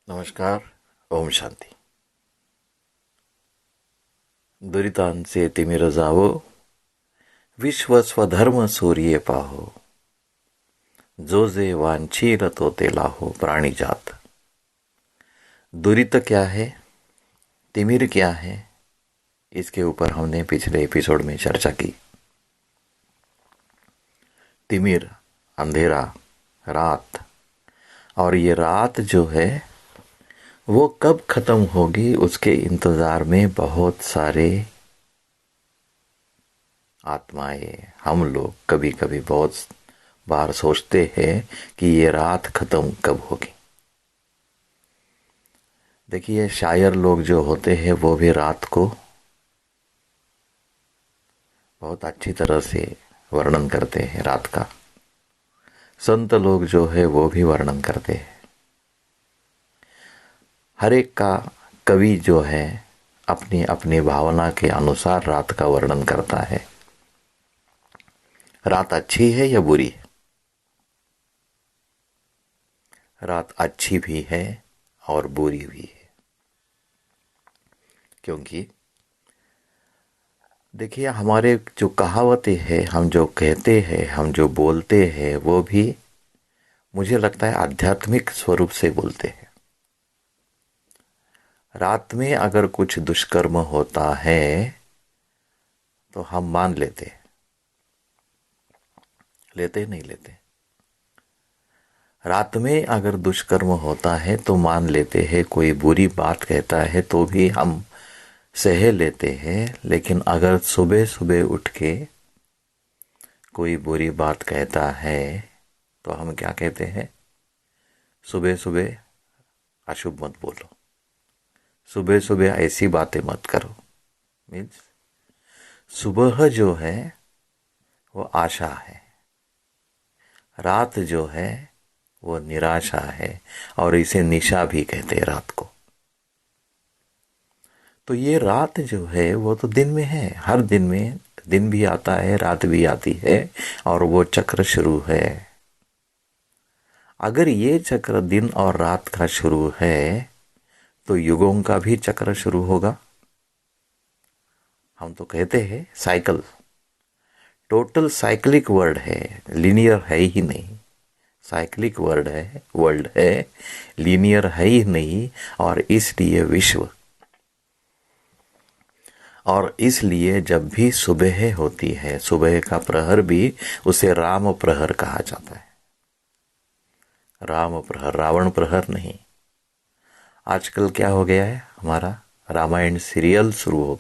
नमस्कार। ओम शांति। दुरितांचे तिमिर जावो, विश्व स्वधर्म सूर्ये पाहो, जो जे वांछील तो ते लाहो प्राणी जात। दुरित क्या है, तिमिर क्या है, इसके ऊपर हमने पिछले एपिसोड में चर्चा की। तिमिर अंधेरा, रात, और ये रात जो है वो कब खत्म होगी उसके इंतजार में बहुत सारे आत्माएं, हम लोग कभी कभी बहुत बार सोचते हैं कि ये रात खत्म कब होगी। देखिए, शायर लोग जो होते हैं वो भी रात को बहुत अच्छी तरह से वर्णन करते हैं। रात का संत लोग जो है वो भी वर्णन करते हैं। हर एक का कवि जो है अपनी अपनी भावना के अनुसार रात का वर्णन करता है। रात अच्छी है या बुरी है? रात अच्छी भी है और बुरी भी है, क्योंकि देखिए, हमारे जो कहावतें हैं, हम जो कहते हैं, हम जो बोलते हैं, वो भी मुझे लगता है आध्यात्मिक स्वरूप से बोलते हैं। रात में अगर कुछ दुष्कर्म होता है तो हम मान लेते, नहीं लेते। रात में अगर दुष्कर्म होता है तो मान लेते हैं, कोई बुरी बात कहता है तो भी हम सह लेते हैं। लेकिन अगर सुबह सुबह उठ के कोई बुरी बात कहता है तो हम क्या कहते हैं? सुबह सुबह अशुभ मत बोलो, सुबह सुबह ऐसी बातें मत करो। मीन्स सुबह जो है वो आशा है, रात जो है वो निराशा है, और इसे निशा भी कहते हैं रात को। तो ये रात जो है वो तो दिन में है, हर दिन में दिन भी आता है, रात भी आती है, और वो चक्र शुरू है। अगर ये चक्र दिन और रात का शुरू है तो युगों का भी चक्र शुरू होगा। हम तो कहते हैं साइकिल, टोटल साइक्लिक वर्ड है, लीनियर है ही नहीं। साइक्लिक वर्ल्ड है, लीनियर है ही नहीं। और इसलिए विश्व, और इसलिए जब भी सुबह होती है, सुबह का प्रहर भी उसे राम प्रहर कहा जाता है। राम प्रहर, रावण प्रहर नहीं। आजकल क्या हो गया है, हमारा रामायण सीरियल शुरू हो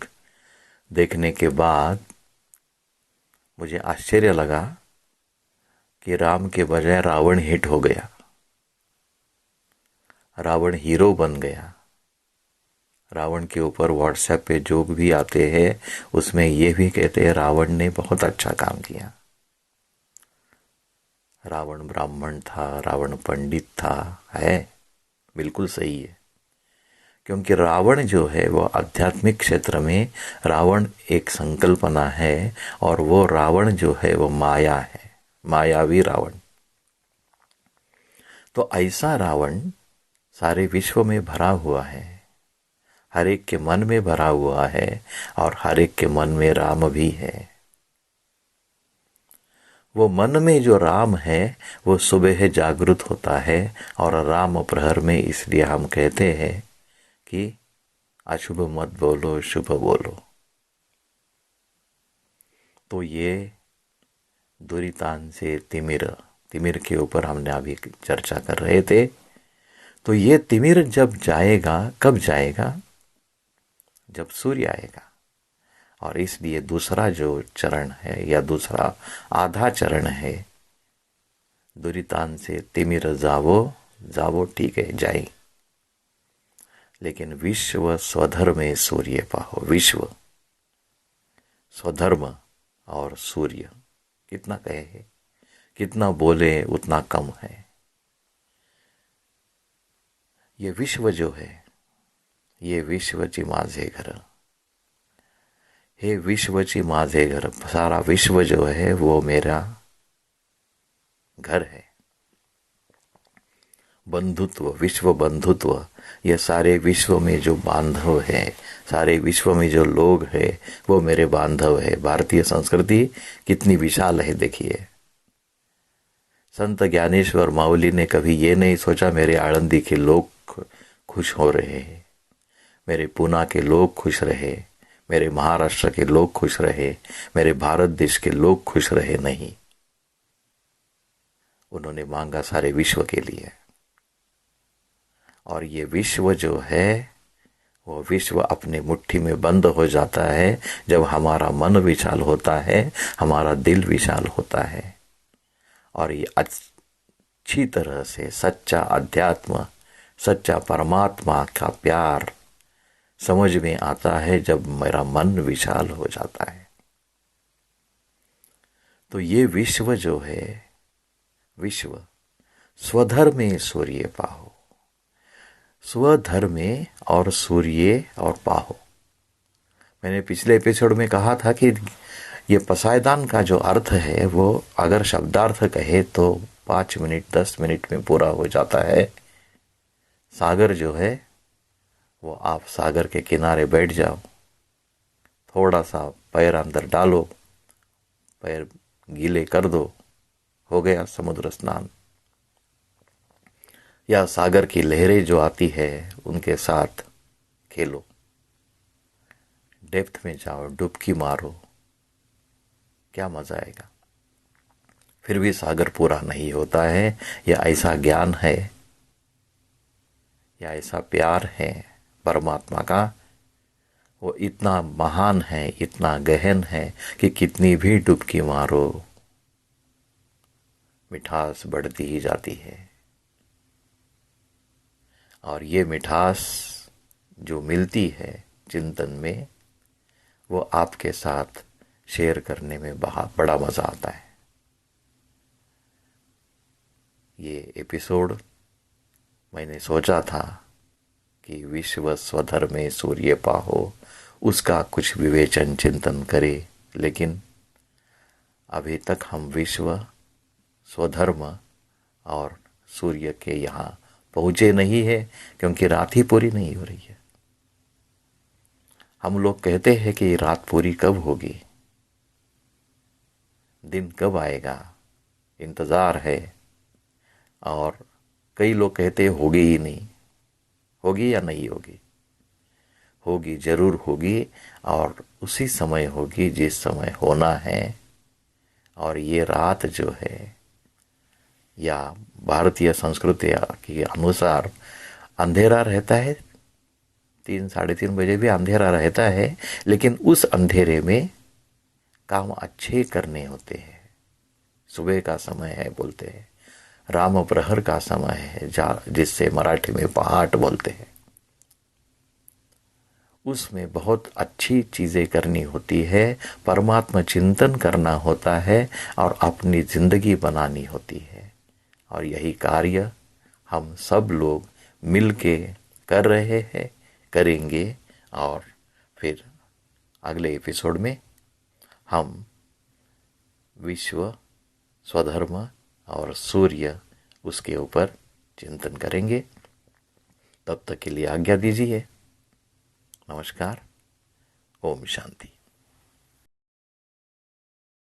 देखने के बाद मुझे आश्चर्य लगा कि राम के बजाय रावण हिट हो गया, रावण हीरो बन गया। रावण के ऊपर व्हाट्सएप पे जोक भी आते हैं, उसमें ये भी कहते हैं रावण ने बहुत अच्छा काम किया। रावण ब्राह्मण था, रावण पंडित था, है बिल्कुल सही है। क्योंकि रावण जो है वो आध्यात्मिक क्षेत्र में रावण एक संकल्पना है, और वो रावण जो है वो माया है, मायावी रावण। तो ऐसा रावण सारे विश्व में भरा हुआ है, हर एक के मन में भरा हुआ है, और हर एक के मन में राम भी है। वो मन में जो राम है वो सुबह जागृत होता है, और राम प्रहर में इसलिए हम कहते हैं कि अशुभ मत बोलो, शुभ बोलो। तो ये दुरितान से तिमिर, तिमिर के ऊपर हमने अभी चर्चा कर रहे थे। तो ये तिमिर जब जाएगा, कब जाएगा? जब सूर्य आएगा। और इसलिए दूसरा जो चरण है, या दूसरा आधा चरण है, दुरितान से तिमिर जावो, जावो ठीक है, जाए, लेकिन विश्व स्वधर्मे सूर्य पाहो। विश्व, स्वधर्म और सूर्य, कितना कहे है, कितना बोले उतना कम है। ये विश्व जो है, ये विश्वची माझे घर, हे विश्वची माझे घर, सारा विश्व जो है वो मेरा घर है। बंधुत्व, विश्व बंधुत्व, ये सारे विश्व में जो बांधव है, सारे विश्व में जो लोग हैं वो मेरे बांधव है। भारतीय संस्कृति कितनी विशाल है देखिए। संत ज्ञानेश्वर माउली ने कभी ये नहीं सोचा मेरे आळंदी के लोग खुश हो रहे हैं, मेरे पूना के लोग खुश रहे, मेरे महाराष्ट्र के लोग खुश रहे, मेरे भारत देश के लोग खुश रहे, नहीं। उन्होंने मांगा सारे विश्व के लिए। और ये विश्व जो है वो विश्व अपने मुट्ठी में बंद हो जाता है जब हमारा मन विशाल होता है, हमारा दिल विशाल होता है। और ये अच्छी तरह से सच्चा अध्यात्म, सच्चा परमात्मा का प्यार समझ में आता है जब मेरा मन विशाल हो जाता है। तो ये विश्व जो है, विश्व स्वधर्मे सूर्य पाहो, स्वधर्मे और सूर्य और पाहो। मैंने पिछले एपिसोड में कहा था कि ये पसायदान का जो अर्थ है वो अगर शब्दार्थ कहे तो 5 मिनट 10 मिनट में पूरा हो जाता है। सागर जो है वो आप सागर के किनारे बैठ जाओ, थोड़ा सा पैर अंदर डालो, पैर गीले कर दो, हो गया समुद्र स्नान। या सागर की लहरें जो आती है उनके साथ खेलो, डेप्थ में जाओ, डुबकी मारो, क्या मजा आएगा। फिर भी सागर पूरा नहीं होता है। यह ऐसा ज्ञान है, या ऐसा प्यार है परमात्मा का, वो इतना महान है, इतना गहन है कि कितनी भी डुबकी मारो मिठास बढ़ती ही जाती है। और ये मिठास जो मिलती है चिंतन में, वो आपके साथ शेयर करने में बड़ा मजा आता है। ये एपिसोड मैंने सोचा था कि विश्व स्वधर्मे सूर्य पाहो, उसका कुछ विवेचन चिंतन करे, लेकिन अभी तक हम विश्व स्वधर्म और सूर्य के यहाँ पहुँचे नहीं है, क्योंकि रात ही पूरी नहीं हो रही है। हम लोग कहते हैं कि रात पूरी कब होगी, दिन कब आएगा, इंतज़ार है। और कई लोग कहते होगी ही नहीं, होगी या नहीं होगी, होगी, जरूर होगी, और उसी समय होगी जिस समय होना है। और ये रात जो है, या भारतीय संस्कृति के अनुसार अंधेरा रहता है, 3-3:30 बजे भी अंधेरा रहता है, लेकिन उस अंधेरे में काम अच्छे करने होते हैं। सुबह का समय है बोलते हैं, राम प्रहर का समय है जिससे मराठी में पहाट बोलते हैं। उसमें बहुत अच्छी चीज़ें करनी होती है, परमात्मा चिंतन करना होता है और अपनी जिंदगी बनानी होती है। और यही कार्य हम सब लोग मिल के कर रहे हैं, करेंगे। और फिर अगले एपिसोड में हम विश्व स्वधर्म और सूर्य, उसके ऊपर चिंतन करेंगे। तब तक के लिए आज्ञा दीजिए। नमस्कार। ओम शांति।